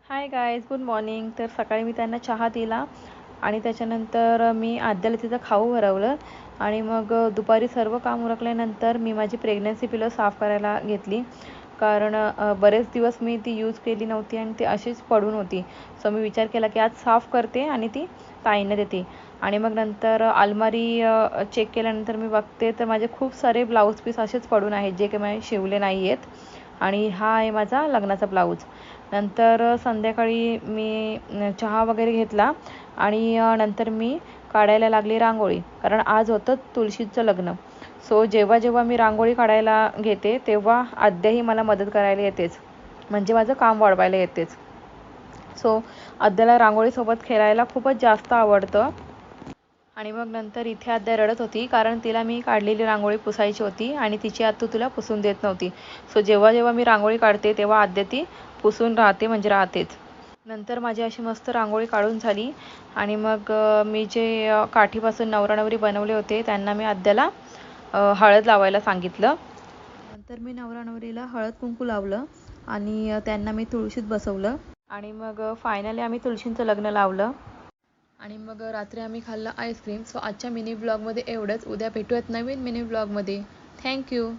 Hi guys, good morning. तर सकाळी मी त्यांना चहा दिला आणि त्याच्यानंतर मी आद्याला तिचं खाऊ भरवलं आणि मग दुपारी सर्व काम उरकल्यानंतर मी माझी प्रेग्नन्सी पिलो साफ करायला घेतली. कारण बरेच दिवस मी ती यूज केली नव्हती आणि ती अशीच पडून होती. सो मी विचार केला की आज साफ करते आणि ती ताईंना देते. आणि मग नंतर अलमारी चेक केल्यानंतर मी बघते तर माझे खूप सारे ब्लाऊज पीस असेच पडून आहेत जे की मी शिवले नाही आहेत. आणि हा आहे माझा लग्नाचा ब्लाऊज. नंतर संध्याकाळी मी चहा वगैरे घेतला आणि नंतर मी काढायला लागली रांगोळी, कारण आज होतं तुळशीचं लग्न. सो जेव्हा जेव्हा मी रांगोळी काढायला घेते तेव्हा आद्याही मला मदत करायला येतेच, म्हणजे माझं काम वाढवायला येतेच. सो आद्याला रांगोळीसोबत खेळायला खूपच जास्त आवडतं. आणि मग नंतर इथे आद्या रडत होती कारण तिला मी काढलेली रांगोळी पुसायची होती आणि तिची आत्तू तिला पुसून देत नव्हती. सो जेव्हा जेव्हा मी रांगोळी काढते तेव्हा आद्या ती पुसून म्हणजे राहतेच. नंतर माझी अशी मस्त रांगोळी काढून झाली आणि मग मी जे काठीपासून नवरा नवरी बनवले होते त्यांना मी आद्याला हळद लावायला सांगितलं. नंतर मी नवरा नवरीला हळद कुंकू लावलं आणि त्यांना मी तुळशीत बसवलं आणि मग फायनली आम्ही तुळशींचं लग्न लावलं. आणि मग रात्री आम्ही खाल्लं आईस्क्रीम. सो आजच्या मिनी ब्लॉगमध्ये एवढंच. उद्या भेटूयात नवीन मिनी ब्लॉगमध्ये. थँक्यू.